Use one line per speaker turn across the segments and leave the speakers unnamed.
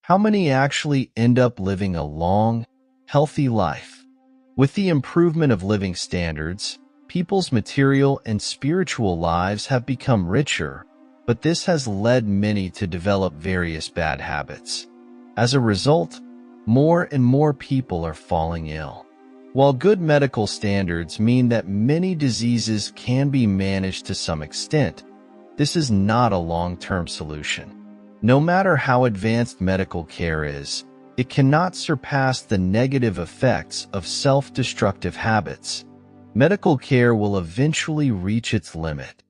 how many actually end up living a long, healthy life? With the improvement of living standards, people's material and spiritual lives have become richer, but this has led many to develop various bad habits. As a result, more and more people are falling ill. While good medical standards mean that many diseases can be managed to some extent, this is not a long-term solution. No matter how advanced medical care is, it cannot surpass the negative effects of self-destructive habits. Medical care will eventually reach its limit.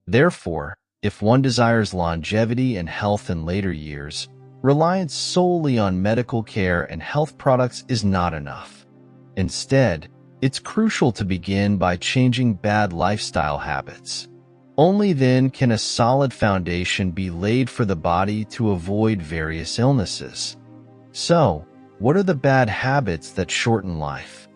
Therefore, if one desires longevity and health in later years, reliance solely on medical care and health products is not enough. Instead, it's crucial to begin by changing bad lifestyle habits. Only then can a solid foundation be laid for the body to avoid various illnesses. So, what are the bad habits that shorten life?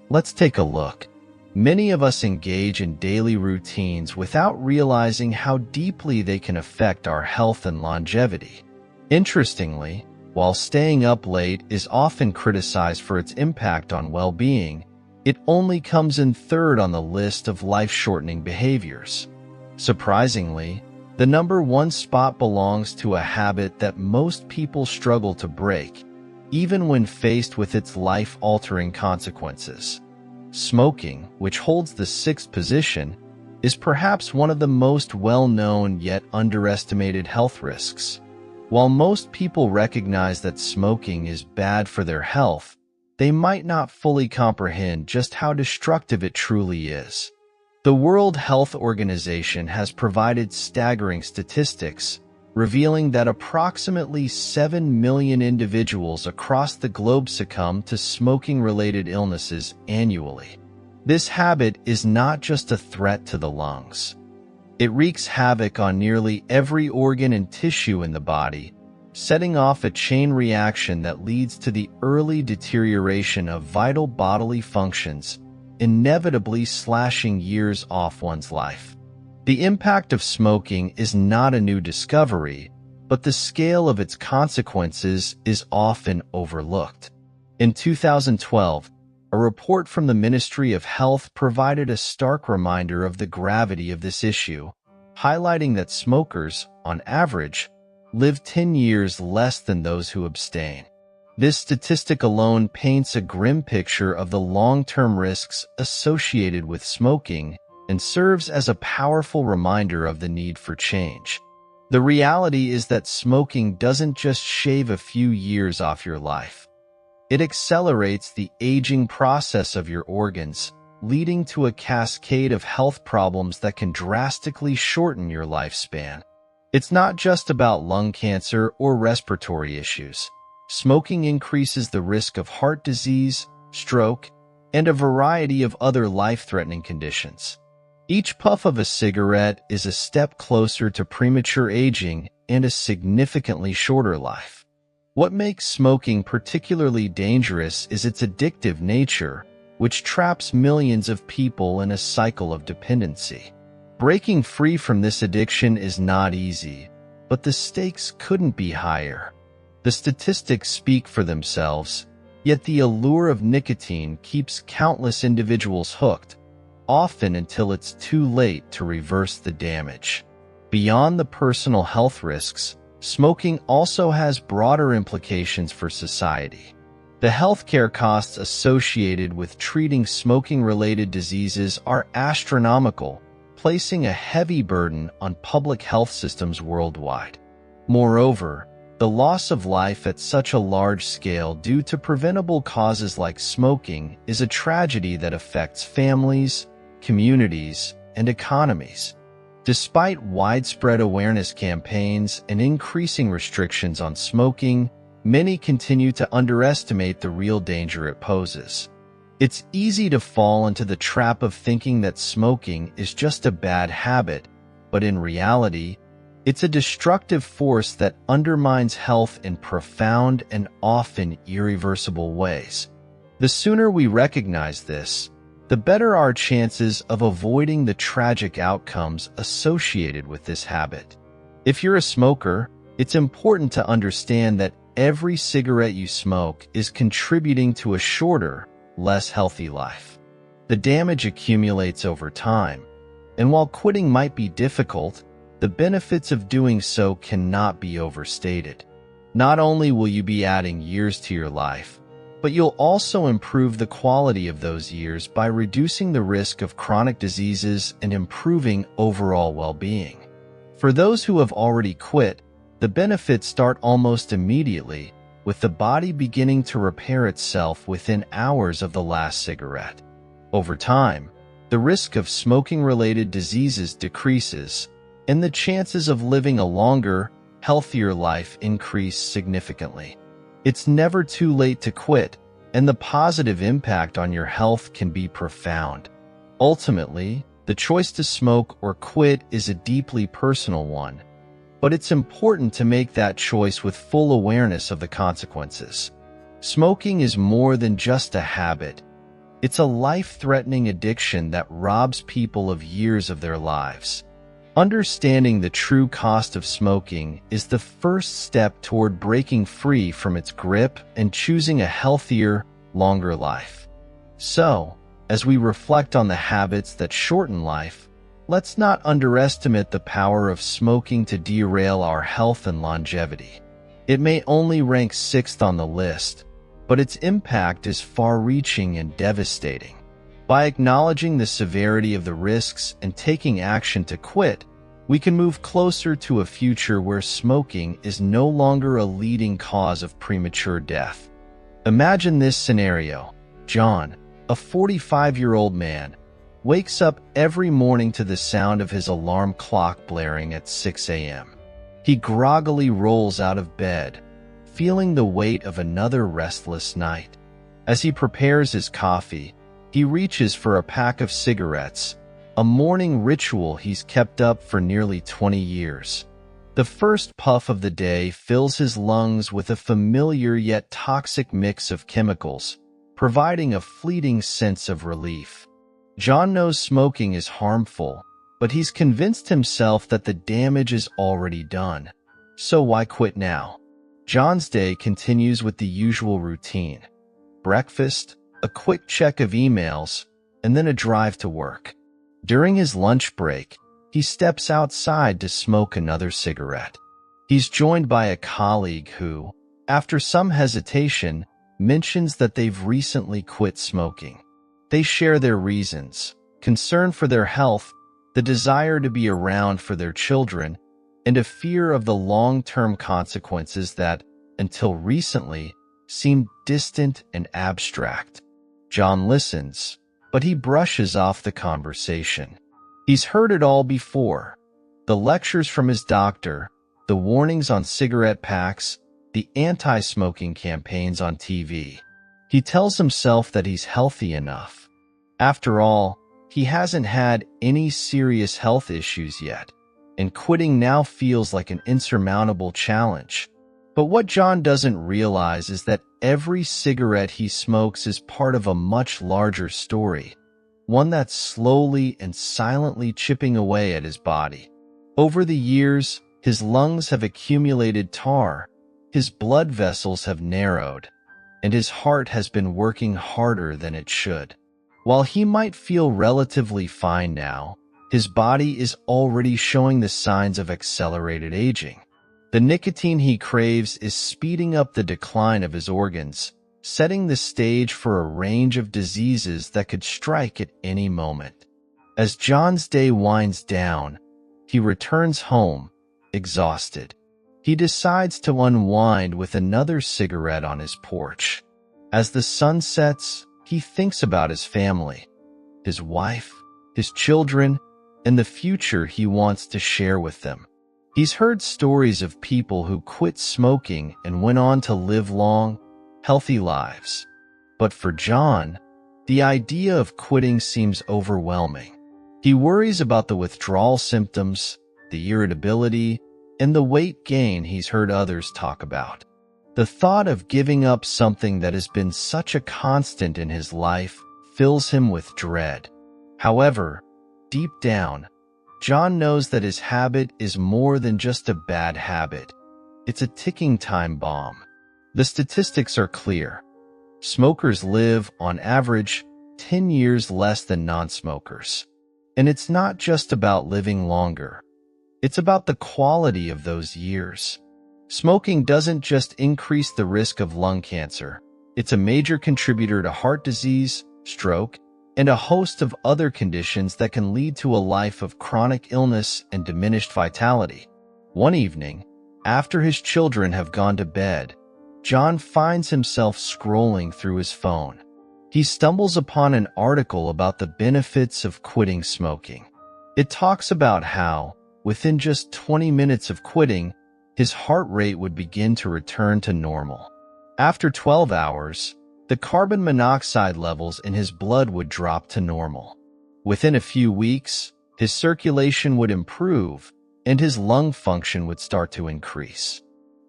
Let's take a look. Many of us engage in daily routines without realizing how deeply they can affect our health and longevity. Interestingly, while staying up late is often criticized for its impact on well-being, it only comes in third on the list of life-shortening behaviors. Surprisingly, the number one spot belongs to a habit that most people struggle to break, even when faced with its life-altering consequences. Smoking, which holds the sixth position, is perhaps one of the most well-known yet underestimated health risks. While most people recognize that smoking is bad for their health, they might not fully comprehend just how destructive it truly is. The World Health Organization has provided staggering statistics, revealing that approximately 7 million individuals across the globe succumb to smoking-related illnesses annually. This habit is not just a threat to the lungs. It wreaks havoc on nearly every organ and tissue in the body, setting off a chain reaction that leads to the early deterioration of vital bodily functions, inevitably slashing years off one's life. The impact of smoking is not a new discovery, but the scale of its consequences is often overlooked. In 2012, a report from the Ministry of Health provided a stark reminder of the gravity of this issue, highlighting that smokers, on average, live 10 years less than those who abstain. This statistic alone paints a grim picture of the long-term risks associated with smoking and serves as a powerful reminder of the need for change. The reality is that smoking doesn't just shave a few years off your life. It accelerates the aging process of your organs, leading to a cascade of health problems that can drastically shorten your lifespan. It's not just about lung cancer or respiratory issues. Smoking increases the risk of heart disease, stroke, and a variety of other life-threatening conditions. Each puff of a cigarette is a step closer to premature aging and a significantly shorter life. What makes smoking particularly dangerous is its addictive nature, which traps millions of people in a cycle of dependency. Breaking free from this addiction is not easy, but the stakes couldn't be higher. The statistics speak for themselves, yet the allure of nicotine keeps countless individuals hooked, often until it's too late to reverse the damage. Beyond the personal health risks, smoking also has broader implications for society. The healthcare costs associated with treating smoking-related diseases are astronomical, placing a heavy burden on public health systems worldwide. Moreover, the loss of life at such a large scale due to preventable causes like smoking is a tragedy that affects families, communities, and economies. Despite widespread awareness campaigns and increasing restrictions on smoking, many continue to underestimate the real danger it poses. It's easy to fall into the trap of thinking that smoking is just a bad habit, but in reality, it's a destructive force that undermines health in profound and often irreversible ways. The sooner we recognize this, the better our chances of avoiding the tragic outcomes associated with this habit. If you're a smoker, it's important to understand that every cigarette you smoke is contributing to a shorter, less healthy life. The damage accumulates over time, and while quitting might be difficult, the benefits of doing so cannot be overstated. Not only will you be adding years to your life, but you'll also improve the quality of those years by reducing the risk of chronic diseases and improving overall well-being. For those who have already quit, the benefits start almost immediately, with the body beginning to repair itself within hours of the last cigarette. Over time, the risk of smoking-related diseases decreases, and the chances of living a longer, healthier life increase significantly. It's never too late to quit, and the positive impact on your health can be profound. Ultimately, the choice to smoke or quit is a deeply personal one, but it's important to make that choice with full awareness of the consequences. Smoking is more than just a habit. It's a life-threatening addiction that robs people of years of their lives. Understanding the true cost of smoking is the first step toward breaking free from its grip and choosing a healthier, longer life. So, as we reflect on the habits that shorten life, let's not underestimate the power of smoking to derail our health and longevity. It may only rank 6th on the list, but its impact is far-reaching and devastating. By acknowledging the severity of the risks and taking action to quit, we can move closer to a future where smoking is no longer a leading cause of premature death. Imagine this scenario. John, a 45-year-old man, wakes up every morning to the sound of his alarm clock blaring at 6 a.m. He groggily rolls out of bed, feeling the weight of another restless night. As he prepares his coffee, he reaches for a pack of cigarettes, a morning ritual he's kept up for nearly 20 years. The first puff of the day fills his lungs with a familiar yet toxic mix of chemicals, providing a fleeting sense of relief. John knows smoking is harmful, but he's convinced himself that the damage is already done. So why quit now? John's day continues with the usual routine: breakfast, a quick check of emails, and then a drive to work. During his lunch break, he steps outside to smoke another cigarette. He's joined by a colleague who, after some hesitation, mentions that they've recently quit smoking. They share their reasons: concern for their health, the desire to be around for their children, and a fear of the long-term consequences that, until recently, seemed distant and abstract. John listens, but he brushes off the conversation. He's heard it all before: the lectures from his doctor, the warnings on cigarette packs, the anti-smoking campaigns on TV. He tells himself that he's healthy enough. After all, he hasn't had any serious health issues yet, and quitting now feels like an insurmountable challenge. But what John doesn't realize is that every cigarette he smokes is part of a much larger story, one that's slowly and silently chipping away at his body. Over the years, his lungs have accumulated tar, his blood vessels have narrowed, and his heart has been working harder than it should. While he might feel relatively fine now, his body is already showing the signs of accelerated aging. The nicotine he craves is speeding up the decline of his organs, setting the stage for a range of diseases that could strike at any moment. As John's day winds down, he returns home, exhausted. He decides to unwind with another cigarette on his porch. As the sun sets, he thinks about his family, his wife, his children, and the future he wants to share with them. He's heard stories of people who quit smoking and went on to live long, healthy lives. But for John, the idea of quitting seems overwhelming. He worries about the withdrawal symptoms, the irritability, and the weight gain he's heard others talk about. The thought of giving up something that has been such a constant in his life fills him with dread. However, deep down, John knows that his habit is more than just a bad habit. It's a ticking time bomb. The statistics are clear. Smokers live, on average, 10 years less than non-smokers. And it's not just about living longer. It's about the quality of those years. Smoking doesn't just increase the risk of lung cancer. It's a major contributor to heart disease, stroke, and a host of other conditions that can lead to a life of chronic illness and diminished vitality. One evening, after his children have gone to bed, John finds himself scrolling through his phone. He stumbles upon an article about the benefits of quitting smoking. It talks about how, within just 20 minutes of quitting, his heart rate would begin to return to normal. After 12 hours, the carbon monoxide levels in his blood would drop to normal. Within a few weeks, his circulation would improve and his lung function would start to increase.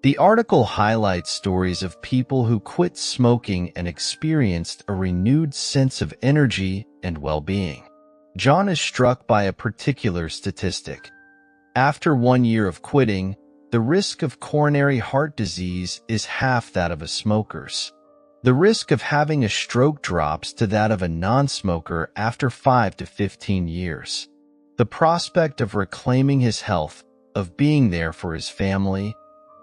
The article highlights stories of people who quit smoking and experienced a renewed sense of energy and well-being. John is struck by a particular statistic. After 1 year of quitting, the risk of coronary heart disease is half that of a smoker's. The risk of having a stroke drops to that of a non-smoker after 5 to 15 years. The prospect of reclaiming his health, of being there for his family,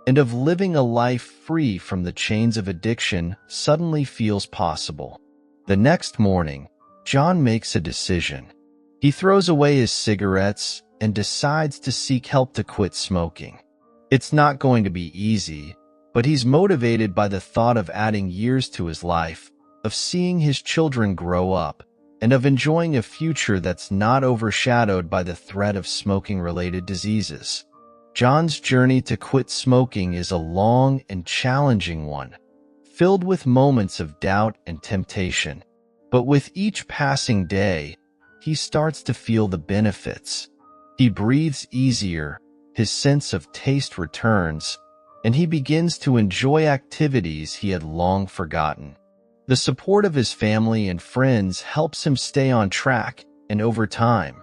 and of living a life free from the chains of addiction suddenly feels possible. The next morning, John makes a decision. He throws away his cigarettes and decides to seek help to quit smoking. It's not going to be easy, but he's motivated by the thought of adding years to his life, of seeing his children grow up, and of enjoying a future that's not overshadowed by the threat of smoking-related diseases. John's journey to quit smoking is a long and challenging one, filled with moments of doubt and temptation. But with each passing day, he starts to feel the benefits. He breathes easier, his sense of taste returns, and he begins to enjoy activities he had long forgotten. The support of his family and friends helps him stay on track, and over time,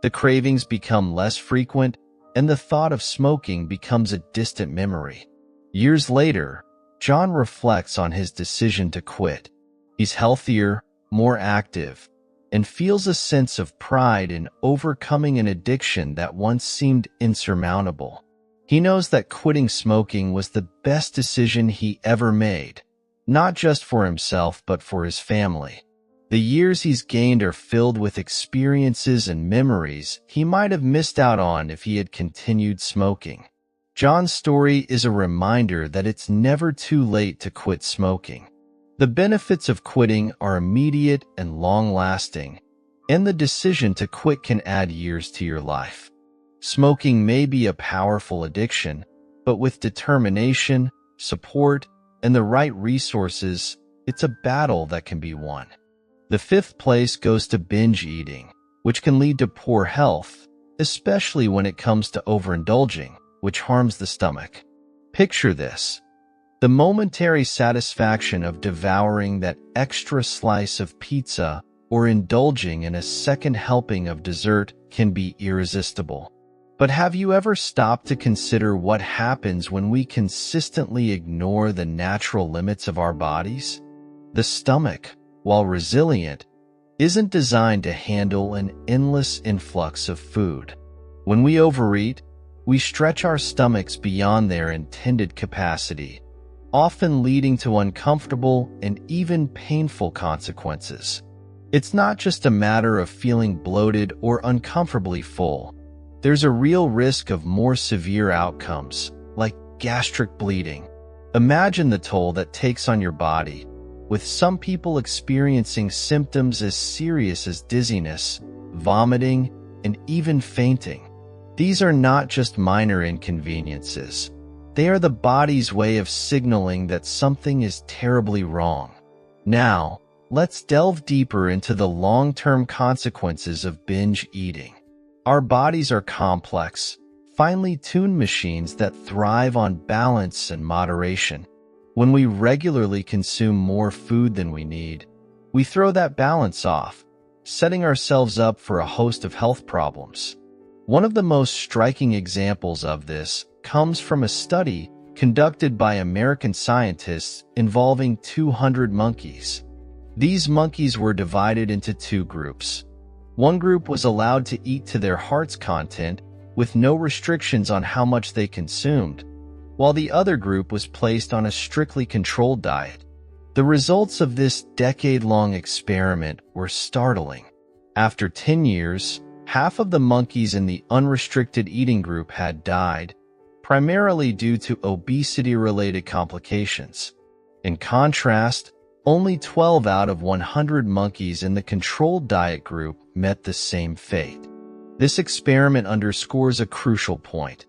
the cravings become less frequent and the thought of smoking becomes a distant memory. Years later, John reflects on his decision to quit. He's healthier, more active, and feels a sense of pride in overcoming an addiction that once seemed insurmountable. He knows that quitting smoking was the best decision he ever made, not just for himself but for his family. The years he's gained are filled with experiences and memories he might have missed out on if he had continued smoking. John's story is a reminder that it's never too late to quit smoking. The benefits of quitting are immediate and long-lasting, and the decision to quit can add years to your life. Smoking may be a powerful addiction, but with determination, support, and the right resources, it's a battle that can be won. The fifth place goes to binge eating, which can lead to poor health, especially when it comes to overindulging, which harms the stomach. Picture this. The momentary satisfaction of devouring that extra slice of pizza or indulging in a second helping of dessert can be irresistible. But have you ever stopped to consider what happens when we consistently ignore the natural limits of our bodies? The stomach, while resilient, isn't designed to handle an endless influx of food. When we overeat, we stretch our stomachs beyond their intended capacity, often leading to uncomfortable and even painful consequences. It's not just a matter of feeling bloated or uncomfortably full. There's a real risk of more severe outcomes, like gastric bleeding. Imagine the toll that takes on your body, with some people experiencing symptoms as serious as dizziness, vomiting, and even fainting. These are not just minor inconveniences. They are the body's way of signaling that something is terribly wrong. Now, let's delve deeper into the long-term consequences of binge eating. Our bodies are complex, finely tuned machines that thrive on balance and moderation. When we regularly consume more food than we need, we throw that balance off, setting ourselves up for a host of health problems. One of the most striking examples of this comes from a study conducted by American scientists involving 200 monkeys. These monkeys were divided into two groups. One group was allowed to eat to their heart's content with no restrictions on how much they consumed, while the other group was placed on a strictly controlled diet. The results of this decade-long experiment were startling. After 10 years, half of the monkeys in the unrestricted eating group had died, primarily due to obesity-related complications. In contrast, only 12 out of 100 monkeys in the controlled diet group met the same fate. This experiment underscores a crucial point.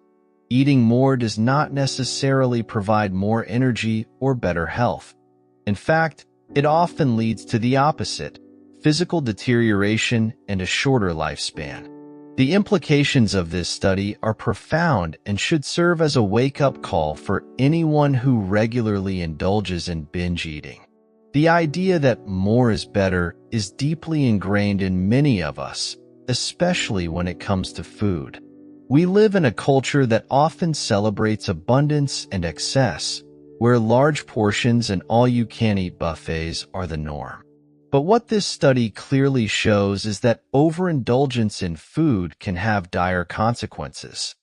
Eating more does not necessarily provide more energy or better health. In fact, it often leads to the opposite: physical deterioration and a shorter lifespan. The implications of this study are profound and should serve as a wake-up call for anyone who regularly indulges in binge eating. The idea that more is better is deeply ingrained in many of us, especially when it comes to food. We live in a culture that often celebrates abundance and excess, where large portions and all-you-can-eat buffets are the norm. But what this study clearly shows is that overindulgence in food can have dire consequences.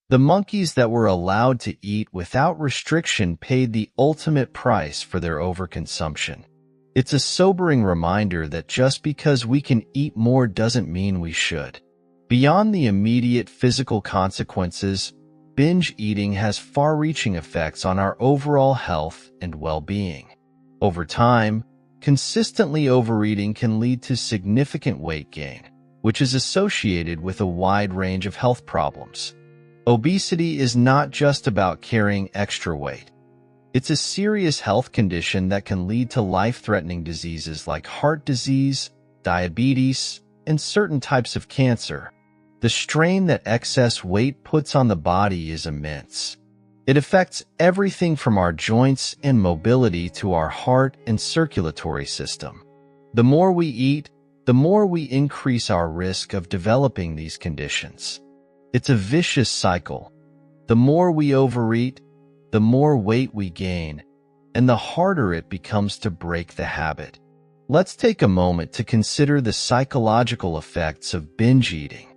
The monkeys that were allowed to eat without restriction paid the ultimate price for their overconsumption. It's a sobering reminder that just because we can eat more doesn't mean we should. Beyond the immediate physical consequences, binge eating has far-reaching effects on our overall health and well-being. Over time, consistently overeating can lead to significant weight gain, which is associated with a wide range of health problems. Obesity is not just about carrying extra weight. It's a serious health condition that can lead to life-threatening diseases like heart disease, diabetes, and certain types of cancer. The strain that excess weight puts on the body is immense. It affects everything from our joints and mobility to our heart and circulatory system. The more we eat, the more we increase our risk of developing these conditions. It's a vicious cycle. The more we overeat, the more weight we gain, and the harder it becomes to break the habit. Let's take a moment to consider the psychological effects of binge eating.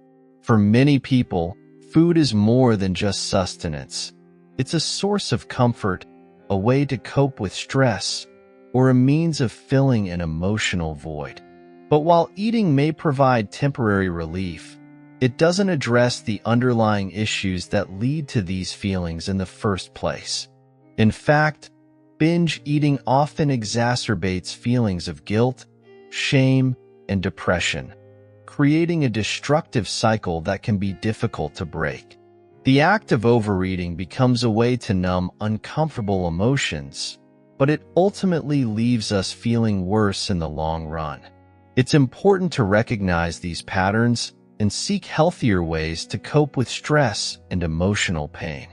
For many people, food is more than just sustenance. It's a source of comfort, a way to cope with stress, or a means of filling an emotional void. But while eating may provide temporary relief, it doesn't address the underlying issues that lead to these feelings in the first place. In fact, binge eating often exacerbates feelings of guilt, shame, and depression, creating a destructive cycle that can be difficult to break. The act of overeating becomes a way to numb uncomfortable emotions, but it ultimately leaves us feeling worse in the long run. It's important to recognize these patterns and seek healthier ways to cope with stress and emotional pain.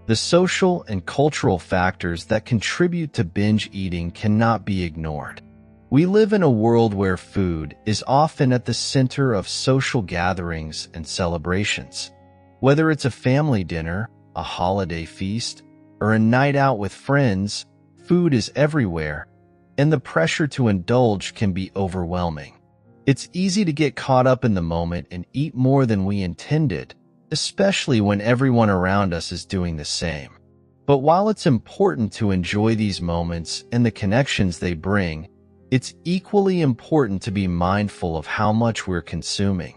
The social and cultural factors that contribute to binge eating cannot be ignored. We live in a world where food is often at the center of social gatherings and celebrations. Whether it's a family dinner, a holiday feast, or a night out with friends, food is everywhere, and the pressure to indulge can be overwhelming. It's easy to get caught up in the moment and eat more than we intended, especially when everyone around us is doing the same. But while it's important to enjoy these moments and the connections they bring, it's equally important to be mindful of how much we're consuming.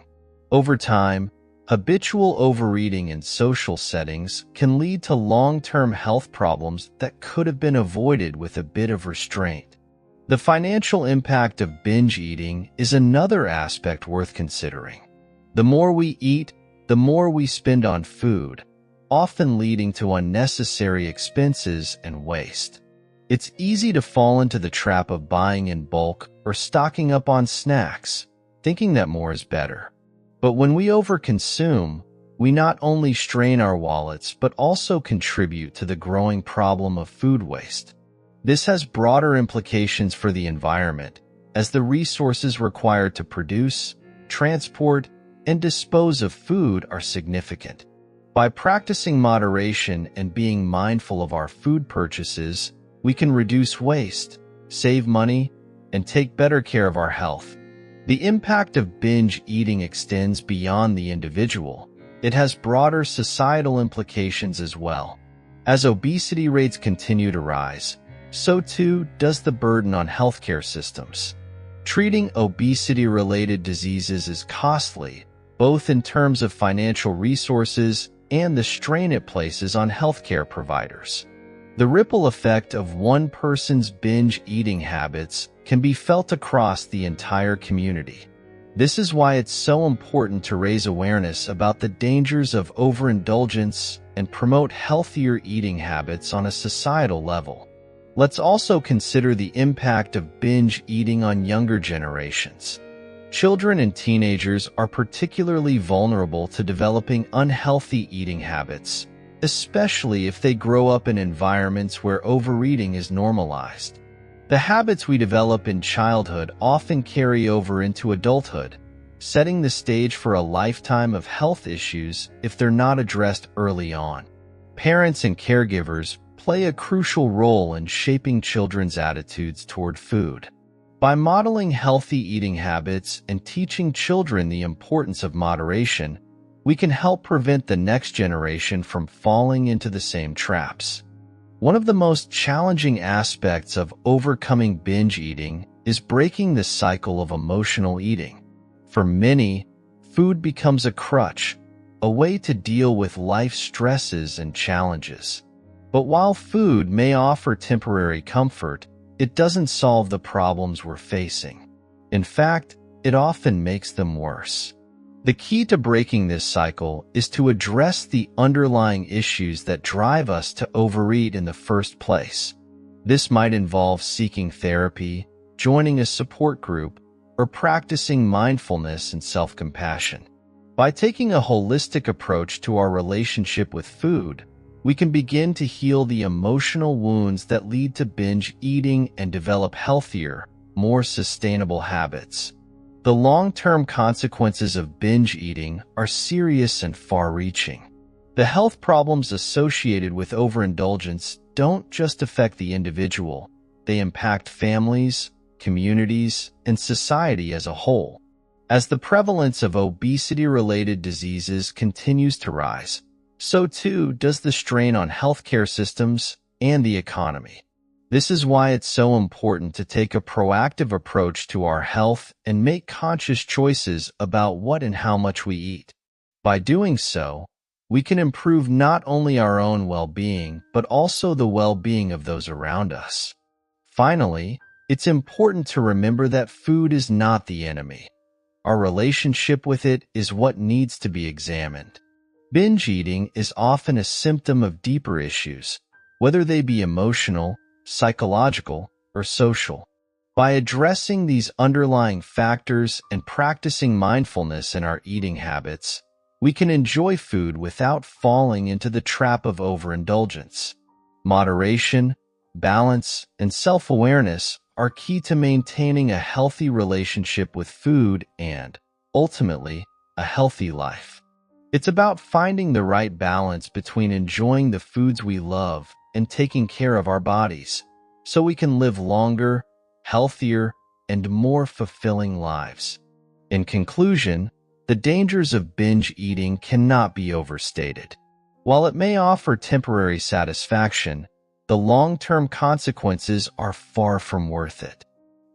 Over time, habitual overeating in social settings can lead to long-term health problems that could have been avoided with a bit of restraint. The financial impact of binge eating is another aspect worth considering. The more we eat, the more we spend on food, often leading to unnecessary expenses and waste. It's easy to fall into the trap of buying in bulk or stocking up on snacks, thinking that more is better. But when we overconsume, we not only strain our wallets but also contribute to the growing problem of food waste. This has broader implications for the environment, as the resources required to produce, transport, and dispose of food are significant. By practicing moderation and being mindful of our food purchases, we can reduce waste, save money, and take better care of our health. The impact of binge eating extends beyond the individual. It has broader societal implications as well. As obesity rates continue to rise, so too does the burden on healthcare systems. Treating obesity-related diseases is costly, both in terms of financial resources and the strain it places on healthcare providers. The ripple effect of one person's binge eating habits can be felt across the entire community. This is why it's so important to raise awareness about the dangers of overindulgence and promote healthier eating habits on a societal level. Let's also consider the impact of binge eating on younger generations. Children and teenagers are particularly vulnerable to developing unhealthy eating habits, especially if they grow up in environments where overeating is normalized. The habits we develop in childhood often carry over into adulthood, setting the stage for a lifetime of health issues if they're not addressed early on. Parents and caregivers play a crucial role in shaping children's attitudes toward food. By modeling healthy eating habits and teaching children the importance of moderation, we can help prevent the next generation from falling into the same traps. One of the most challenging aspects of overcoming binge eating is breaking the cycle of emotional eating. For many, food becomes a crutch, a way to deal with life's stresses and challenges. But while food may offer temporary comfort, it doesn't solve the problems we're facing. In fact, it often makes them worse. The key to breaking this cycle is to address the underlying issues that drive us to overeat in the first place. This might involve seeking therapy, joining a support group, or practicing mindfulness and self-compassion. By taking a holistic approach to our relationship with food, we can begin to heal the emotional wounds that lead to binge eating and develop healthier, more sustainable habits. The long-term consequences of binge eating are serious and far-reaching. The health problems associated with overindulgence don't just affect the individual, they impact families, communities, and society as a whole. As the prevalence of obesity-related diseases continues to rise, so too does the strain on healthcare systems and the economy. This is why it's so important to take a proactive approach to our health and make conscious choices about what and how much we eat. By doing so, we can improve not only our own well-being, but also the well-being of those around us. Finally, it's important to remember that food is not the enemy. Our relationship with it is what needs to be examined. Binge eating is often a symptom of deeper issues, whether they be emotional, psychological, or social. By addressing these underlying factors and practicing mindfulness in our eating habits, we can enjoy food without falling into the trap of overindulgence. Moderation, balance, and self-awareness are key to maintaining a healthy relationship with food and, ultimately, a healthy life. It's about finding the right balance between enjoying the foods we love and taking care of our bodies, so we can live longer, healthier, and more fulfilling lives. In conclusion, the dangers of binge eating cannot be overstated. While it may offer temporary satisfaction, the long-term consequences are far from worth it.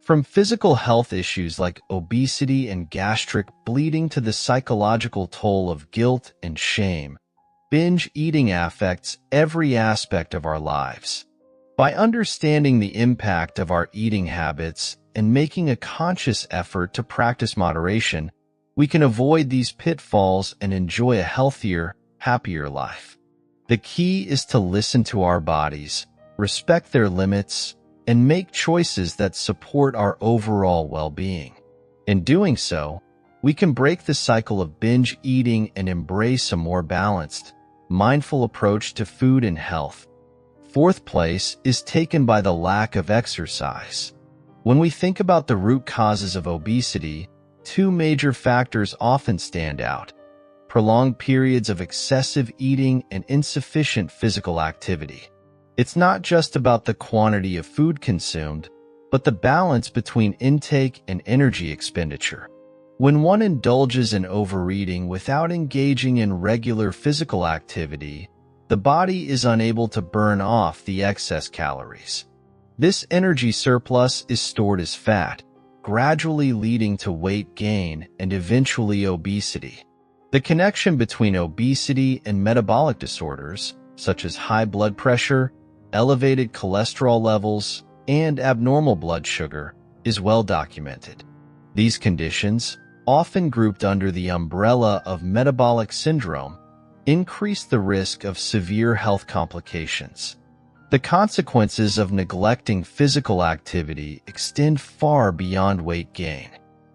From physical health issues like obesity and gastric bleeding to the psychological toll of guilt and shame, binge eating affects every aspect of our lives. By understanding the impact of our eating habits and making a conscious effort to practice moderation, we can avoid these pitfalls and enjoy a healthier, happier life. The key is to listen to our bodies, respect their limits, and make choices that support our overall well-being. In doing so, we can break the cycle of binge eating and embrace a more balanced, mindful approach to food and health. Fourth place is taken by the lack of exercise. When we think about the root causes of obesity, two major factors often stand out: prolonged periods of excessive eating, and insufficient physical activity. It's not just about the quantity of food consumed, but the balance between intake and energy expenditure. When one indulges in overeating without engaging in regular physical activity, the body is unable to burn off the excess calories. This energy surplus is stored as fat, gradually leading to weight gain and eventually obesity. The connection between obesity and metabolic disorders, such as high blood pressure, elevated cholesterol levels, and abnormal blood sugar, is well documented. These conditions, often grouped under the umbrella of metabolic syndrome, increase the risk of severe health complications. The consequences of neglecting physical activity extend far beyond weight gain.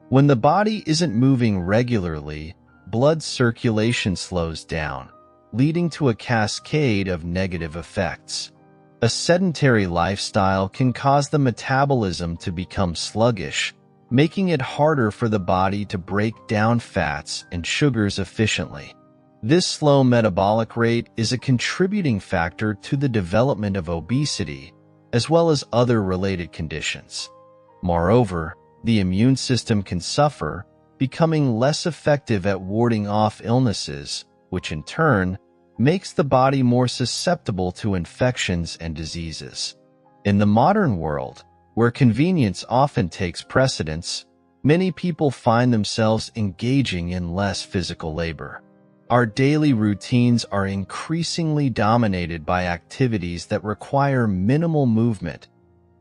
When the body isn't moving regularly, blood circulation slows down, leading to a cascade of negative effects. A sedentary lifestyle can cause the metabolism to become sluggish, making it harder for the body to break down fats and sugars efficiently. This slow metabolic rate is a contributing factor to the development of obesity, as well as other related conditions. Moreover, the immune system can suffer, becoming less effective at warding off illnesses, which in turn makes the body more susceptible to infections and diseases. In the modern world, where convenience often takes precedence, many people find themselves engaging in less physical labor. Our daily routines are increasingly dominated by activities that require minimal movement,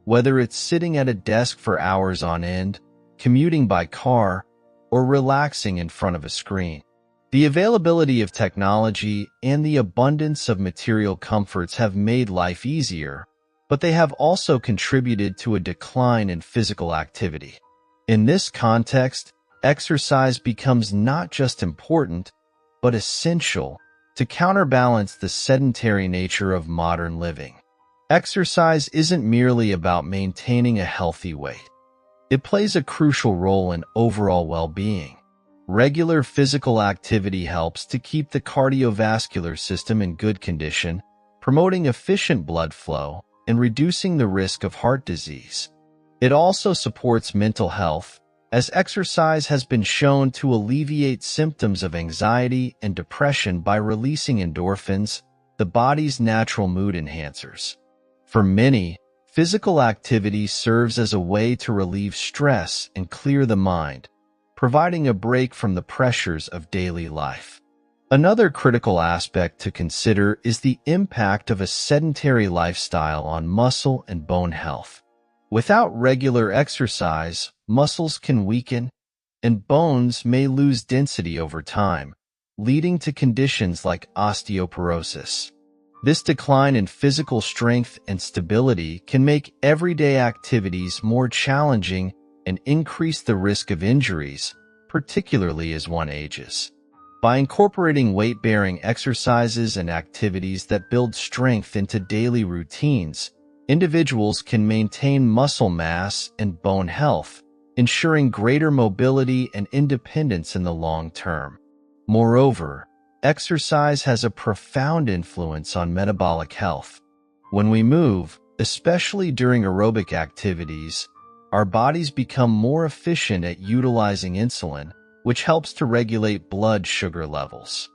whether it's sitting at a desk for hours on end, commuting by car, or relaxing in front of a screen. The availability of technology and the abundance of material comforts have made life easier, but they have also contributed to a decline in physical activity. In this context, exercise becomes not just important, but essential to counterbalance the sedentary nature of modern living. Exercise isn't merely about maintaining a healthy weight. It plays a crucial role in overall well-being. Regular physical activity helps to keep the cardiovascular system in good condition, promoting efficient blood flow and reducing the risk of heart disease. It also supports mental health, as exercise has been shown to alleviate symptoms of anxiety and depression by releasing endorphins, the body's natural mood enhancers. For many, physical activity serves as a way to relieve stress and clear the mind, providing a break from the pressures of daily life. Another critical aspect to consider is the impact of a sedentary lifestyle on muscle and bone health. Without regular exercise, muscles can weaken, and bones may lose density over time, leading to conditions like osteoporosis. This decline in physical strength and stability can make everyday activities more challenging and increase the risk of injuries, particularly as one ages. By incorporating weight-bearing exercises and activities that build strength into daily routines, individuals can maintain muscle mass and bone health, ensuring greater mobility and independence in the long term. Moreover, exercise has a profound influence on metabolic health. When we move, especially during aerobic activities, our bodies become more efficient at utilizing insulin, which helps to regulate blood sugar levels.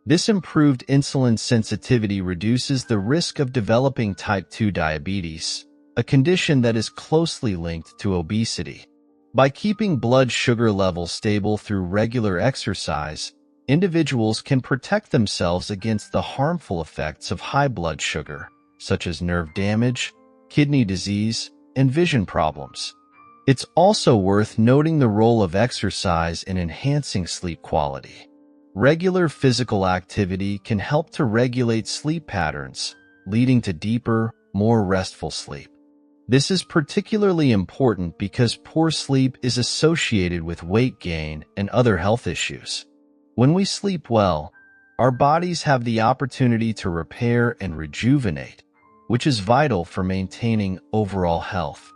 This improved insulin sensitivity reduces the risk of developing type 2 diabetes, a condition that is closely linked to obesity. By keeping blood sugar levels stable through regular exercise, individuals can protect themselves against the harmful effects of high blood sugar, such as nerve damage, kidney disease, and vision problems. It's also worth noting the role of exercise in enhancing sleep quality. Regular physical activity can help to regulate sleep patterns, leading to deeper, more restful sleep. This is particularly important because poor sleep is associated with weight gain and other health issues. When we sleep well, our bodies have the opportunity to repair and rejuvenate, which is vital for maintaining overall health.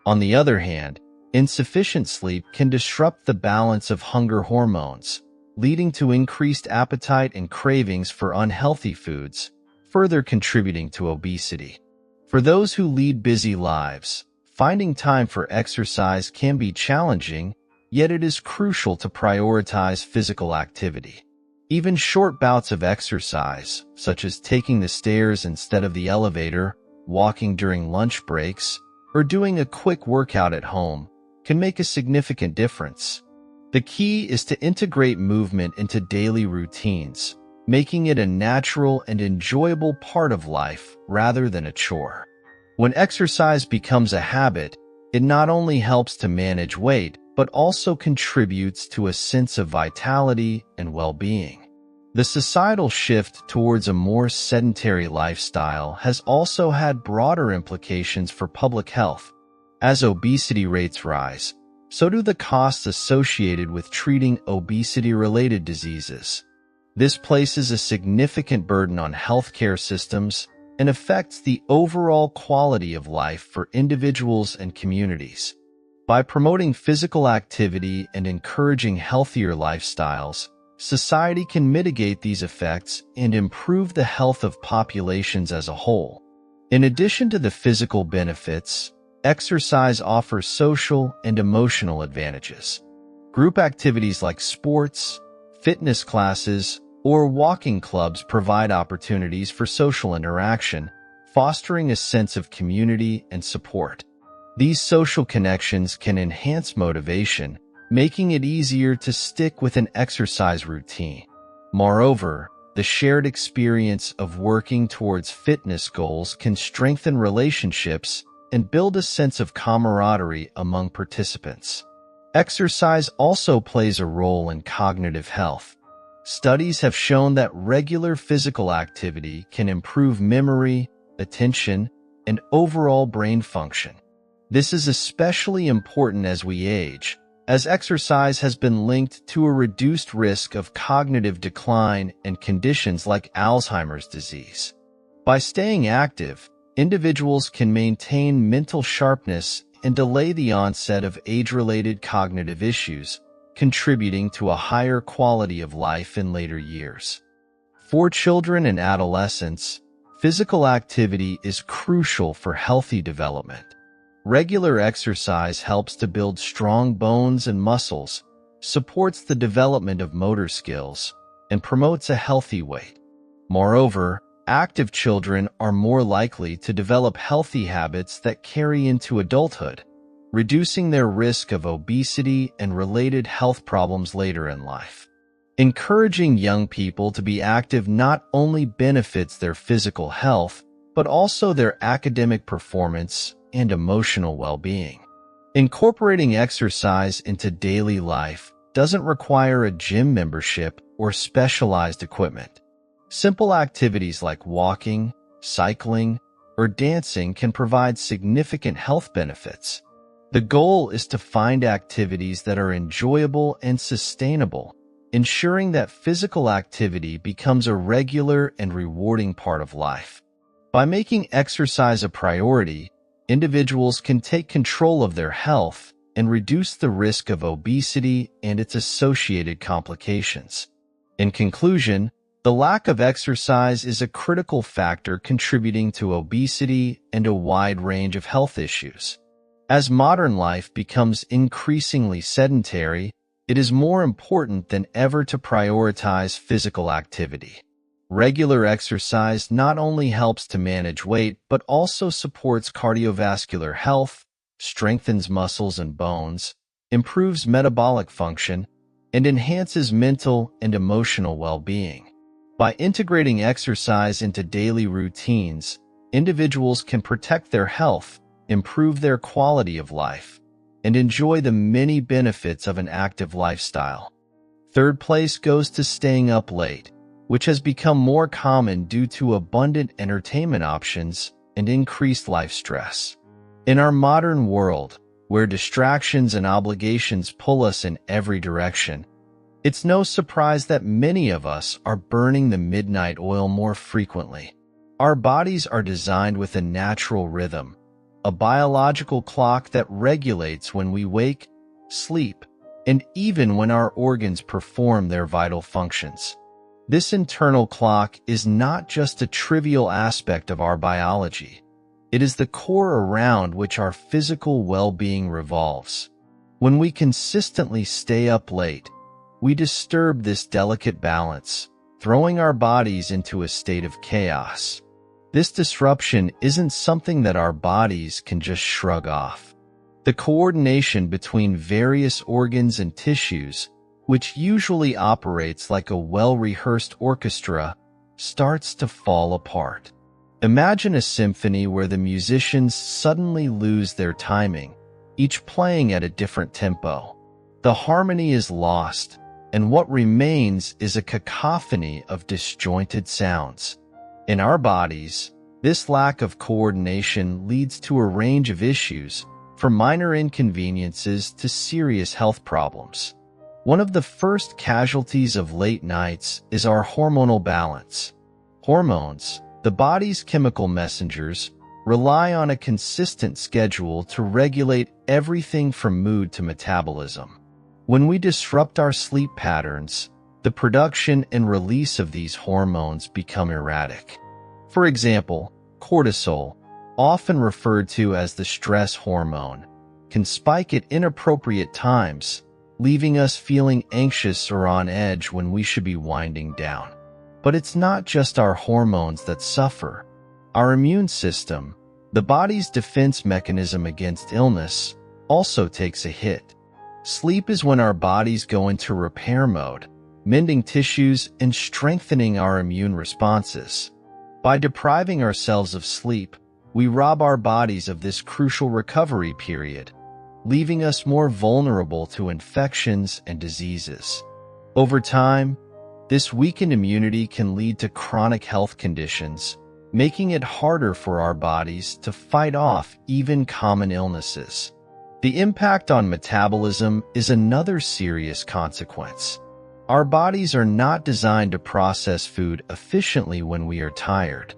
On the other hand, insufficient sleep can disrupt the balance of hunger hormones, leading to increased appetite and cravings for unhealthy foods, further contributing to obesity. For those who lead busy lives, finding time for exercise can be challenging, yet it is crucial to prioritize physical activity. Even short bouts of exercise, such as taking the stairs instead of the elevator, walking during lunch breaks, or doing a quick workout at home, can make a significant difference. The key is to integrate movement into daily routines, making it a natural and enjoyable part of life rather than a chore. When exercise becomes a habit, it not only helps to manage weight, but also contributes to a sense of vitality and well-being. The societal shift towards a more sedentary lifestyle has also had broader implications for public health. As obesity rates rise, so do the costs associated with treating obesity-related diseases. This places a significant burden on healthcare systems and affects the overall quality of life for individuals and communities. By promoting physical activity and encouraging healthier lifestyles, society can mitigate these effects and improve the health of populations as a whole. In addition to the physical benefits, exercise offers social and emotional advantages. Group activities like sports, fitness classes, or walking clubs provide opportunities for social interaction, fostering a sense of community and support. These social connections can enhance motivation, making it easier to stick with an exercise routine. Moreover, the shared experience of working towards fitness goals can strengthen relationships and build a sense of camaraderie among participants. Exercise also plays a role in cognitive health. Studies have shown that regular physical activity can improve memory, attention, and overall brain function. This is especially important as we age, as exercise has been linked to a reduced risk of cognitive decline and conditions like Alzheimer's disease. By staying active, individuals can maintain mental sharpness and delay the onset of age-related cognitive issues, contributing to a higher quality of life in later years. For children and adolescents, physical activity is crucial for healthy development. Regular exercise helps to build strong bones and muscles, supports the development of motor skills, and promotes a healthy weight. Moreover, active children are more likely to develop healthy habits that carry into adulthood, reducing their risk of obesity and related health problems later in life. Encouraging young people to be active not only benefits their physical health, but also their academic performance and emotional well-being. Incorporating exercise into daily life doesn't require a gym membership or specialized equipment. Simple activities like walking, cycling, or dancing can provide significant health benefits. The goal is to find activities that are enjoyable and sustainable, ensuring that physical activity becomes a regular and rewarding part of life. By making exercise a priority, individuals can take control of their health and reduce the risk of obesity and its associated complications. In conclusion, the lack of exercise is a critical factor contributing to obesity and a wide range of health issues. As modern life becomes increasingly sedentary, it is more important than ever to prioritize physical activity. Regular exercise not only helps to manage weight, but also supports cardiovascular health, strengthens muscles and bones, improves metabolic function, and enhances mental and emotional well-being. By integrating exercise into daily routines, individuals can protect their health, improve their quality of life, and enjoy the many benefits of an active lifestyle. Third place goes to staying up late, which has become more common due to abundant entertainment options and increased life stress. In our modern world, where distractions and obligations pull us in every direction, it's no surprise that many of us are burning the midnight oil more frequently. Our bodies are designed with a natural rhythm, a biological clock that regulates when we wake, sleep, and even when our organs perform their vital functions. This internal clock is not just a trivial aspect of our biology. It is the core around which our physical well-being revolves. When we consistently stay up late, we disturb this delicate balance, throwing our bodies into a state of chaos. This disruption isn't something that our bodies can just shrug off. The coordination between various organs and tissues, which usually operates like a well-rehearsed orchestra, starts to fall apart. Imagine a symphony where the musicians suddenly lose their timing, each playing at a different tempo. The harmony is lost, and what remains is a cacophony of disjointed sounds. In our bodies, this lack of coordination leads to a range of issues, from minor inconveniences to serious health problems. One of the first casualties of late nights is our hormonal balance. Hormones, the body's chemical messengers, rely on a consistent schedule to regulate everything from mood to metabolism. When we disrupt our sleep patterns, the production and release of these hormones become erratic. For example, cortisol, often referred to as the stress hormone, can spike at inappropriate times, leaving us feeling anxious or on edge when we should be winding down. But it's not just our hormones that suffer. Our immune system, the body's defense mechanism against illness, also takes a hit. Sleep is when our bodies go into repair mode, mending tissues and strengthening our immune responses. By depriving ourselves of sleep, we rob our bodies of this crucial recovery period, leaving us more vulnerable to infections and diseases. Over time, this weakened immunity can lead to chronic health conditions, making it harder for our bodies to fight off even common illnesses. The impact on metabolism is another serious consequence. Our bodies are not designed to process food efficiently when we are tired.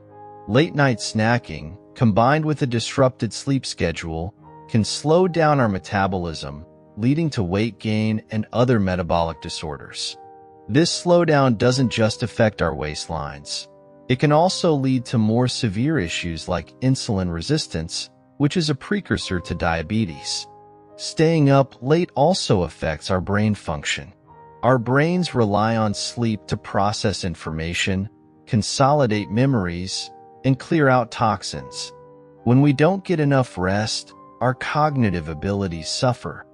Late-night snacking, combined with a disrupted sleep schedule, can slow down our metabolism, leading to weight gain and other metabolic disorders. This slowdown doesn't just affect our waistlines. It can also lead to more severe issues like insulin resistance, which is a precursor to diabetes. Staying up late also affects our brain function. Our brains rely on sleep to process information, consolidate memories, and clear out toxins. When we don't get enough rest, our cognitive abilities suffer.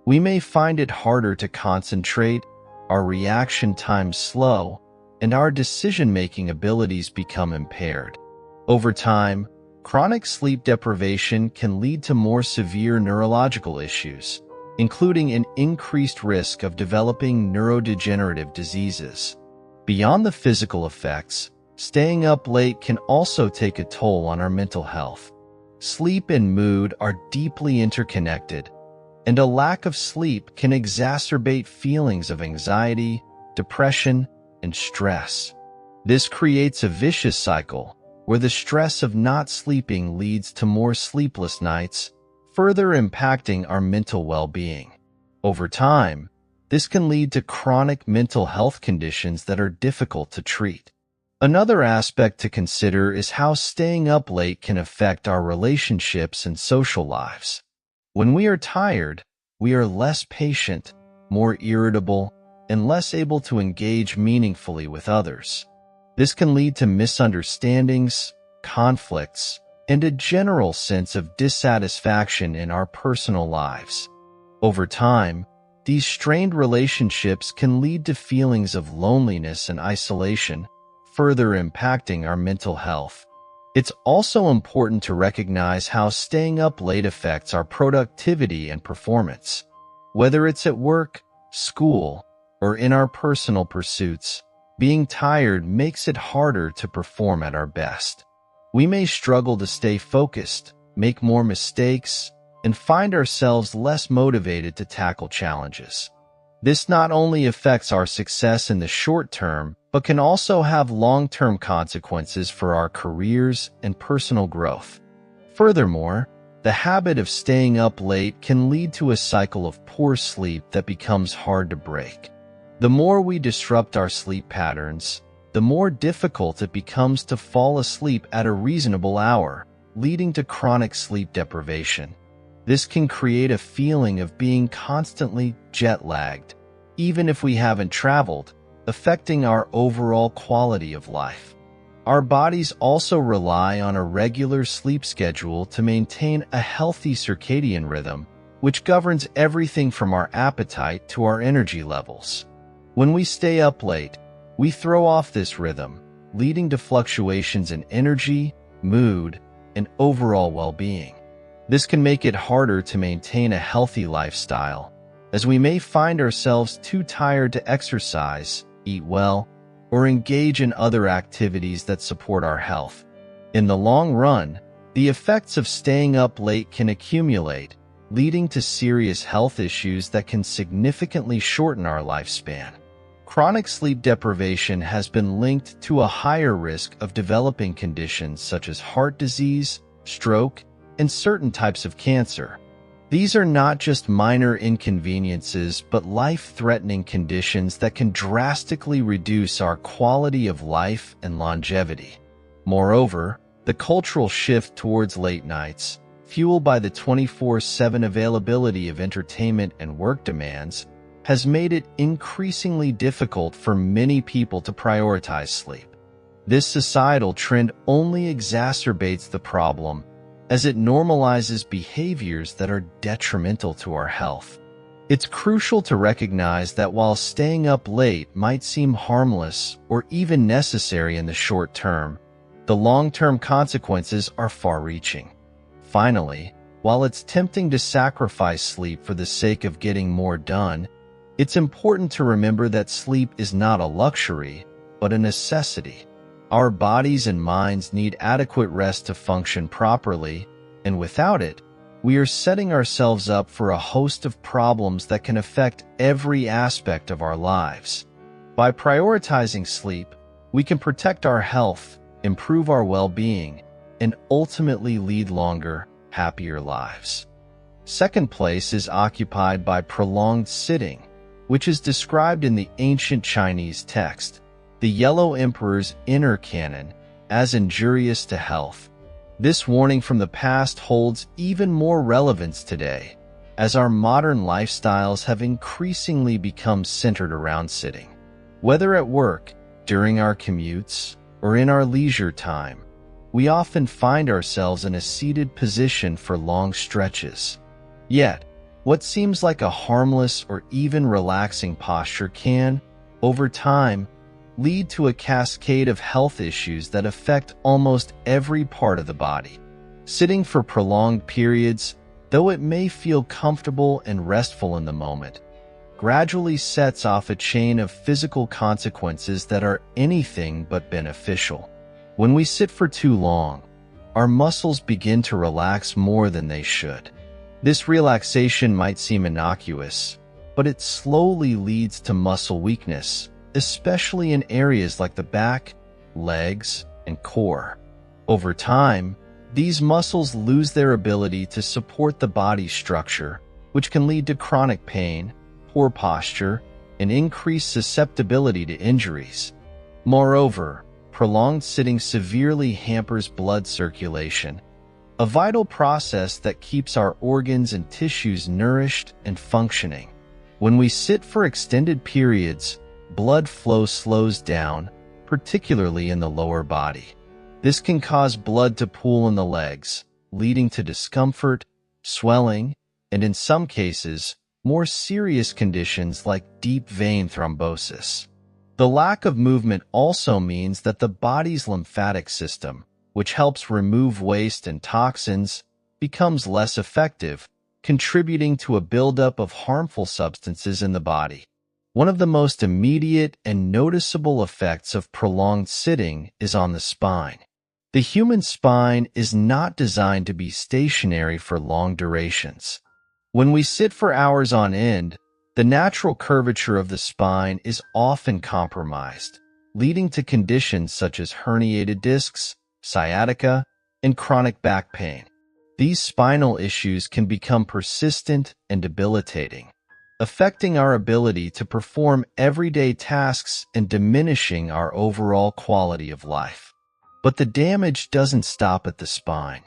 We may find it harder to concentrate, our reaction times slow, and our decision-making abilities become impaired. Over time, chronic sleep deprivation can lead to more severe neurological issues, including an increased risk of developing neurodegenerative diseases. Beyond the physical effects, staying up late can also take a toll on our mental health. Sleep and mood are deeply interconnected, and a lack of sleep can exacerbate feelings of anxiety, depression, and stress. This creates a vicious cycle where the stress of not sleeping leads to more sleepless nights, further impacting our mental well-being. Over time, this can lead to chronic mental health conditions that are difficult to treat. Another aspect to consider is how staying up late can affect our relationships and social lives. When we are tired, we are less patient, more irritable, and less able to engage meaningfully with others. This can lead to misunderstandings, conflicts, and a general sense of dissatisfaction in our personal lives. Over time, these strained relationships can lead to feelings of loneliness and isolation, further impacting our mental health. It's also important to recognize how staying up late affects our productivity and performance. Whether it's at work, school, or in our personal pursuits, being tired makes it harder to perform at our best. We may struggle to stay focused, make more mistakes, and find ourselves less motivated to tackle challenges. This not only affects our success in the short term, but can also have long-term consequences for our careers and personal growth. Furthermore, the The habit of staying up late can lead to a cycle of poor sleep that becomes hard to break. The more we disrupt our sleep patterns, the more difficult it becomes to fall asleep at a reasonable hour, leading to chronic sleep deprivation. This can create a feeling of being constantly jet-lagged, even if we haven't traveled, affecting our overall quality of life. Our bodies also rely on a regular sleep schedule to maintain a healthy circadian rhythm, which governs everything from our appetite to our energy levels. When we stay up late, we throw off this rhythm, leading to fluctuations in energy, mood, and overall well-being. This can make it harder to maintain a healthy lifestyle, as we may find ourselves too tired to exercise, eat well, or engage in other activities that support our health. In the long run, the effects of staying up late can accumulate, leading to serious health issues that can significantly shorten our lifespan. Chronic sleep deprivation has been linked to a higher risk of developing conditions such as heart disease, stroke, and certain types of cancer. These are not just minor inconveniences, but life-threatening conditions that can drastically reduce our quality of life and longevity. Moreover, the cultural shift towards late nights, fueled by the 24/7 availability of entertainment and work demands, has made it increasingly difficult for many people to prioritize sleep. This societal trend only exacerbates the problem, as it normalizes behaviors that are detrimental to our health. It's crucial to recognize that while staying up late might seem harmless or even necessary in the short term, the long-term consequences are far-reaching. Finally, while it's tempting to sacrifice sleep for the sake of getting more done, it's important to remember that sleep is not a luxury, but a necessity. Our bodies and minds need adequate rest to function properly, and without it, we are setting ourselves up for a host of problems that can affect every aspect of our lives. By prioritizing sleep, we can protect our health, improve our well-being, and ultimately lead longer, happier lives. Second place is occupied by prolonged sitting, which is described in the ancient Chinese text, the Yellow Emperor's Inner Canon, as injurious to health. This warning from the past holds even more relevance today, as our modern lifestyles have increasingly become centered around sitting. Whether at work, during our commutes, or in our leisure time, we often find ourselves in a seated position for long stretches. Yet, what seems like a harmless or even relaxing posture can, over time, lead to a cascade of health issues that affect almost every part of the body. Sitting for prolonged periods, though it may feel comfortable and restful in the moment, gradually sets off a chain of physical consequences that are anything but beneficial. When we sit for too long, our muscles begin to relax more than they should. This relaxation might seem innocuous, but it slowly leads to muscle weakness, especially in areas like the back, legs, and core. Over time, these muscles lose their ability to support the body's structure, which can lead to chronic pain, poor posture, and increased susceptibility to injuries. Moreover, prolonged sitting severely hampers blood circulation, a vital process that keeps our organs and tissues nourished and functioning. When we sit for extended periods, blood flow slows down, particularly in the lower body. This can cause blood to pool in the legs, leading to discomfort, swelling, and in some cases, more serious conditions like deep vein thrombosis. The lack of movement also means that the body's lymphatic system, which helps remove waste and toxins, becomes less effective, contributing to a buildup of harmful substances in the body. One of the most immediate and noticeable effects of prolonged sitting is on the spine. The human spine is not designed to be stationary for long durations. When we sit for hours on end, the natural curvature of the spine is often compromised, leading to conditions such as herniated discs, sciatica, and chronic back pain. These spinal issues can become persistent and debilitating, affecting our ability to perform everyday tasks and diminishing our overall quality of life. But the damage doesn't stop at the spine.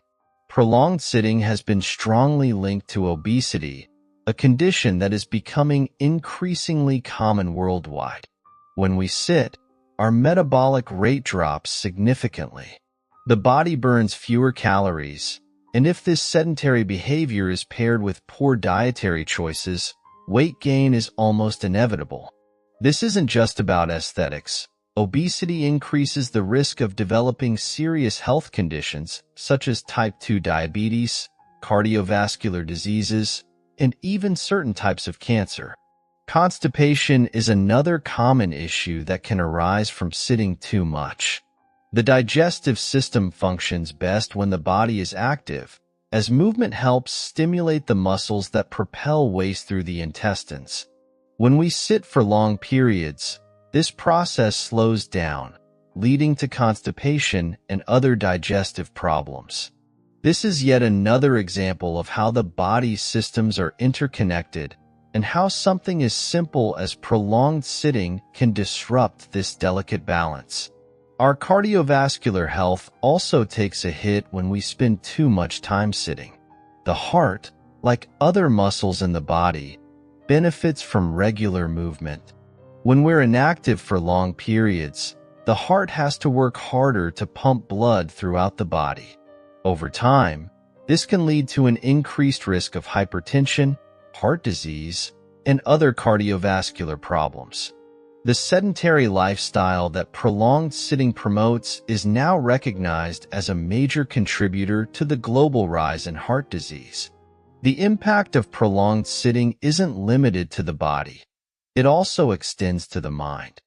Prolonged sitting has been strongly linked to obesity, a condition that is becoming increasingly common worldwide. When we sit, our metabolic rate drops significantly. The body burns fewer calories, and if this sedentary behavior is paired with poor dietary choices, weight gain is almost inevitable. This isn't just about aesthetics. Obesity increases the risk of developing serious health conditions such as type 2 diabetes, cardiovascular diseases, and even certain types of cancer. Constipation is another common issue that can arise from sitting too much. The digestive system functions best when the body is active, as movement helps stimulate the muscles that propel waste through the intestines. When we sit for long periods, this process slows down, leading to constipation and other digestive problems. This is yet another example of how the body's systems are interconnected and how something as simple as prolonged sitting can disrupt this delicate balance. Our cardiovascular health also takes a hit when we spend too much time sitting. The heart, like other muscles in the body, benefits from regular movement. When we're inactive for long periods, the heart has to work harder to pump blood throughout the body. Over time, this can lead to an increased risk of hypertension, heart disease, and other cardiovascular problems. The sedentary lifestyle that prolonged sitting promotes is now recognized as a major contributor to the global rise in heart disease. The impact of prolonged sitting isn't limited to the body. It also extends to the mind.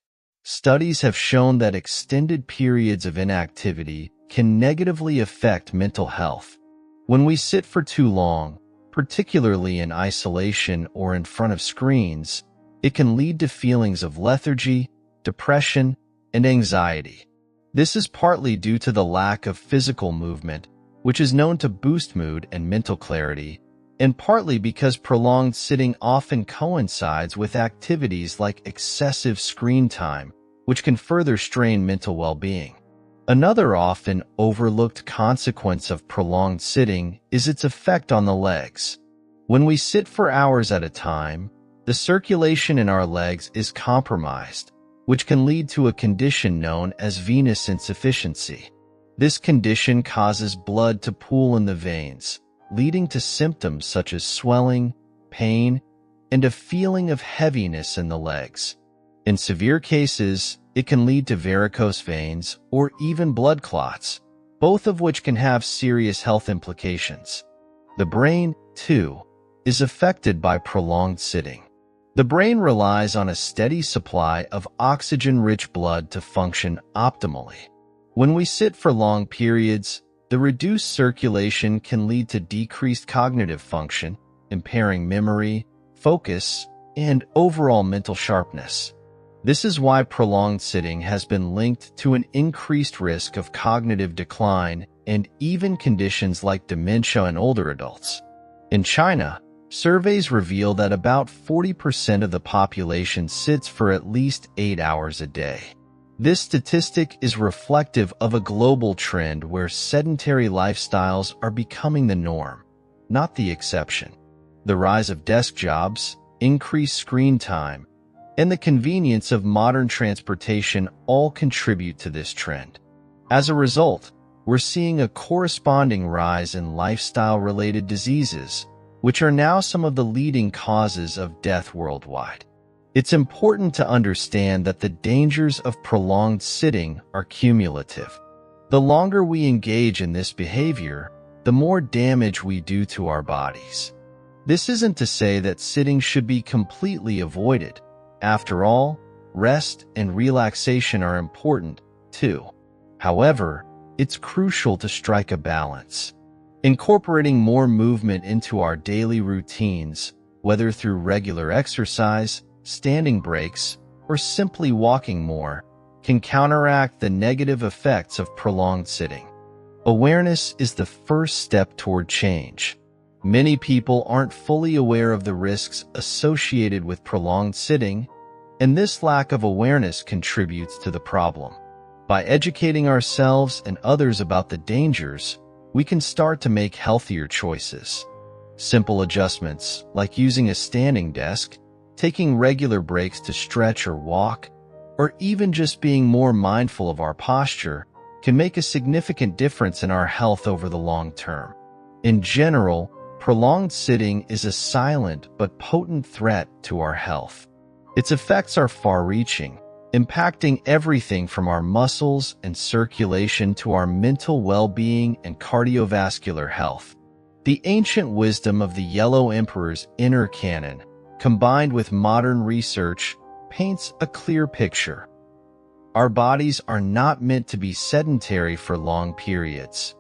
Studies have shown that extended periods of inactivity can negatively affect mental health. When we sit for too long, particularly in isolation or in front of screens, it can lead to feelings of lethargy, depression, and anxiety. This is partly due to the lack of physical movement, which is known to boost mood and mental clarity, and partly because prolonged sitting often coincides with activities like excessive screen time, which can further strain mental well-being. Another often overlooked consequence of prolonged sitting is its effect on the legs. When we sit for hours at a time, the circulation in our legs is compromised, which can lead to a condition known as venous insufficiency. This condition causes blood to pool in the veins, leading to symptoms such as swelling, pain, and a feeling of heaviness in the legs. In severe cases, it can lead to varicose veins or even blood clots, both of which can have serious health implications. The brain, too, is affected by prolonged sitting. The brain relies on a steady supply of oxygen-rich blood to function optimally. When we sit for long periods, the reduced circulation can lead to decreased cognitive function, impairing memory, focus, and overall mental sharpness. This is why prolonged sitting has been linked to an increased risk of cognitive decline and even conditions like dementia in older adults. In China, surveys reveal that about 40% of the population sits for at least 8 hours a day. This statistic is reflective of a global trend where sedentary lifestyles are becoming the norm, not the exception. The rise of desk jobs, increased screen time, and the convenience of modern transportation all contribute to this trend. As a result, we're seeing a corresponding rise in lifestyle-related diseases, which are now some of the leading causes of death worldwide. It's important to understand that the dangers of prolonged sitting are cumulative. The longer we engage in this behavior, the more damage we do to our bodies. This isn't to say that sitting should be completely avoided. After all, rest and relaxation are important, too. However, it's crucial to strike a balance. Incorporating more movement into our daily routines, whether through regular exercise, standing breaks, or simply walking more, can counteract the negative effects of prolonged sitting. Awareness is the first step toward change. Many people aren't fully aware of the risks associated with prolonged sitting, and this lack of awareness contributes to the problem. By educating ourselves and others about the dangers, we can start to make healthier choices. Simple adjustments, like using a standing desk, taking regular breaks to stretch or walk, or even just being more mindful of our posture, can make a significant difference in our health over the long term. In general, prolonged sitting is a silent but potent threat to our health. Its effects are far-reaching, impacting everything from our muscles and circulation to our mental well-being and cardiovascular health. The ancient wisdom of the Yellow Emperor's inner canon, combined with modern research, paints a clear picture. Our bodies are not meant to be sedentary for long periods.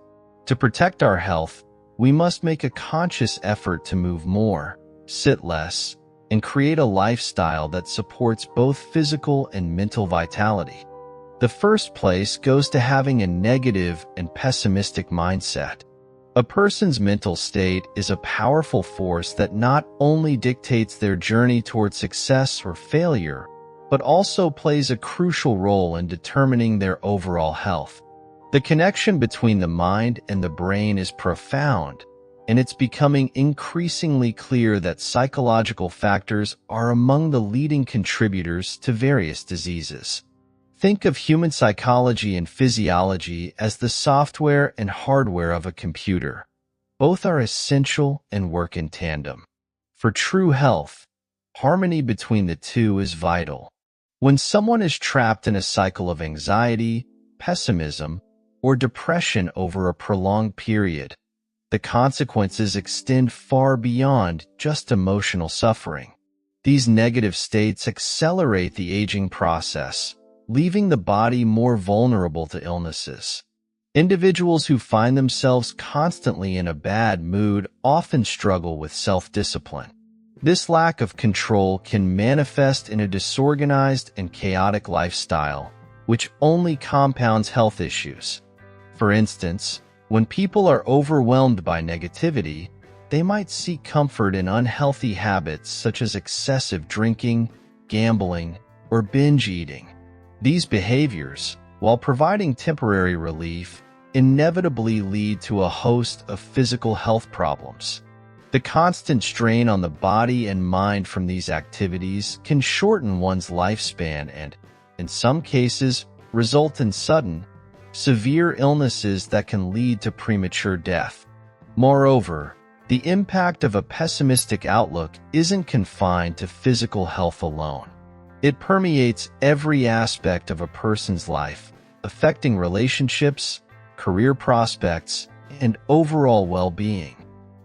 To protect our health, we must make a conscious effort to move more, sit less, and create a lifestyle that supports both physical and mental vitality. The first place goes to having a negative and pessimistic mindset. A person's mental state is a powerful force that not only dictates their journey toward success or failure, but also plays a crucial role in determining their overall health. The connection between the mind and the brain is profound, and it's becoming increasingly clear that psychological factors are among the leading contributors to various diseases. Think of human psychology and physiology as the software and hardware of a computer. Both are essential and work in tandem. For true health, harmony between the two is vital. When someone is trapped in a cycle of anxiety, pessimism, or depression over a prolonged period, the consequences extend far beyond just emotional suffering. These negative states accelerate the aging process, leaving the body more vulnerable to illnesses. Individuals who find themselves constantly in a bad mood often struggle with self-discipline. This lack of control can manifest in a disorganized and chaotic lifestyle, which only compounds health issues. For instance, when people are overwhelmed by negativity, they might seek comfort in unhealthy habits such as excessive drinking, gambling, or binge eating. These behaviors, while providing temporary relief, inevitably lead to a host of physical health problems. The constant strain on the body and mind from these activities can shorten one's lifespan and, in some cases, result in sudden, severe illnesses that can lead to premature death. Moreover, the impact of a pessimistic outlook isn't confined to physical health alone. It permeates every aspect of a person's life, affecting relationships, career prospects, and overall well-being.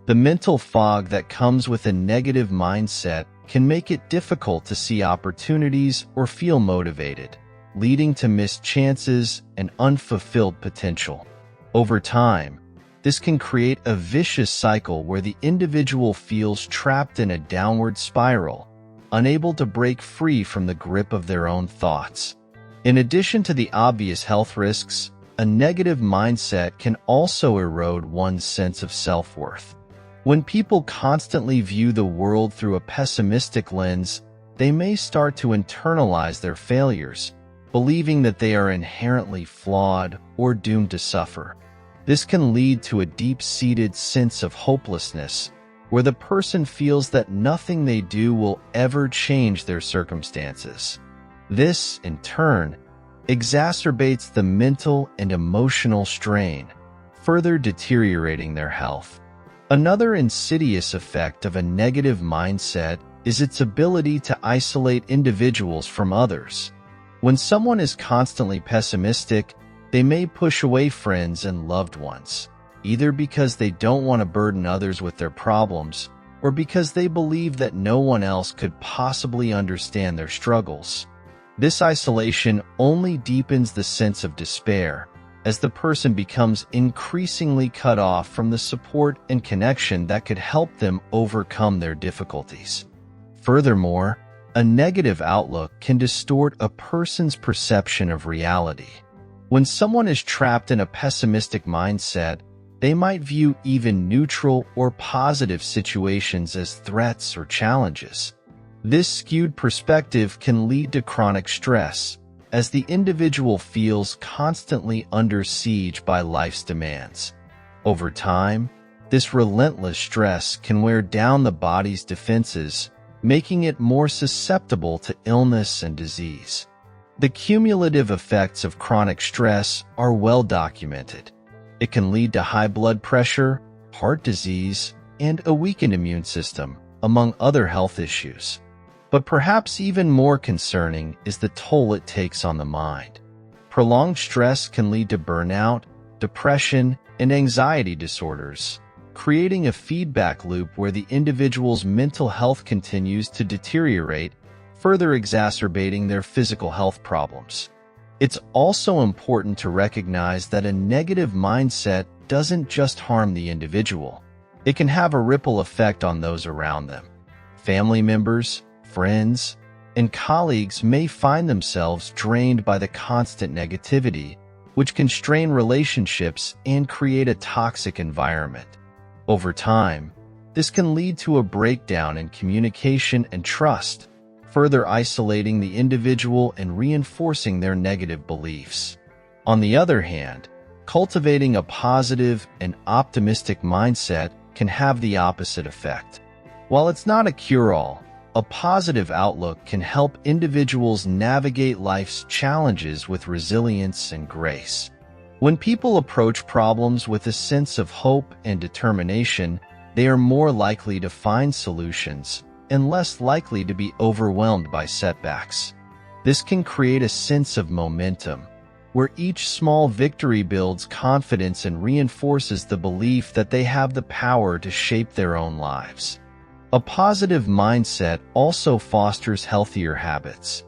The mental fog that comes with a negative mindset can make it difficult to see opportunities or feel motivated, leading to missed chances and unfulfilled potential. Over time, this can create a vicious cycle where the individual feels trapped in a downward spiral, unable to break free from the grip of their own thoughts. In addition to the obvious health risks, a negative mindset can also erode one's sense of self-worth. When people constantly view the world through a pessimistic lens, they may start to internalize their failures, believing that they are inherently flawed or doomed to suffer. This can lead to a deep-seated sense of hopelessness, where the person feels that nothing they do will ever change their circumstances. This, in turn, exacerbates the mental and emotional strain, further deteriorating their health. Another insidious effect of a negative mindset is its ability to isolate individuals from others. When someone is constantly pessimistic, they may push away friends and loved ones, either because they don't want to burden others with their problems or because they believe that no one else could possibly understand their struggles. This isolation only deepens the sense of despair, as the person becomes increasingly cut off from the support and connection that could help them overcome their difficulties. Furthermore, a negative outlook can distort a person's perception of reality. When someone is trapped in a pessimistic mindset, they might view even neutral or positive situations as threats or challenges. This skewed perspective can lead to chronic stress, as the individual feels constantly under siege by life's demands. Over time, this relentless stress can wear down the body's defenses, making it more susceptible to illness and disease. The cumulative effects of chronic stress are well documented. It can lead to high blood pressure, heart disease, and a weakened immune system, among other health issues. But perhaps even more concerning is the toll it takes on the mind. Prolonged stress can lead to burnout, depression, and anxiety disorders, creating a feedback loop where the individual's mental health continues to deteriorate, further exacerbating their physical health problems. It's also important to recognize that a negative mindset doesn't just harm the individual. It can have a ripple effect on those around them. Family members, friends, and colleagues may find themselves drained by the constant negativity, which can strain relationships and create a toxic environment. Over time, this can lead to a breakdown in communication and trust, further isolating the individual and reinforcing their negative beliefs. On the other hand, cultivating a positive and optimistic mindset can have the opposite effect. While it's not a cure-all, a positive outlook can help individuals navigate life's challenges with resilience and grace. When people approach problems with a sense of hope and determination, they are more likely to find solutions and less likely to be overwhelmed by setbacks. This can create a sense of momentum, where each small victory builds confidence and reinforces the belief that they have the power to shape their own lives. A positive mindset also fosters healthier habits.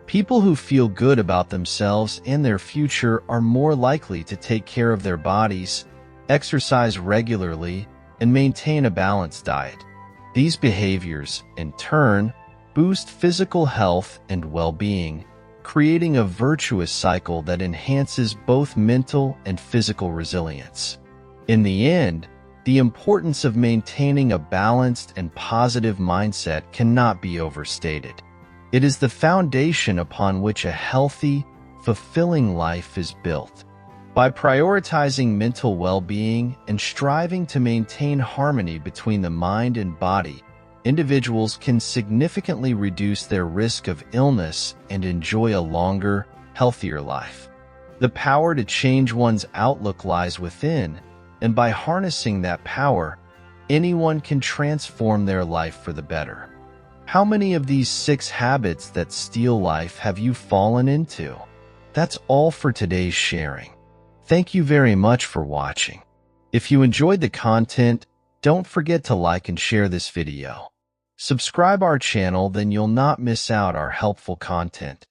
People who feel good about themselves and their future are more likely to take care of their bodies, exercise regularly, and maintain a balanced diet. These behaviors, in turn, boost physical health and well-being, creating a virtuous cycle that enhances both mental and physical resilience. In the end, the importance of maintaining a balanced and positive mindset cannot be overstated. It is the foundation upon which a healthy, fulfilling life is built. By prioritizing mental well-being and striving to maintain harmony between the mind and body, individuals can significantly reduce their risk of illness and enjoy a longer, healthier life. The power to change one's outlook lies within, and by harnessing that power, anyone can transform their life for the better. How many of these 6 habits that steal life have you fallen into? That's all for today's sharing. Thank you very much for watching. If you enjoyed the content, don't forget to like and share this video. Subscribe our channel, then you'll not miss out our helpful content.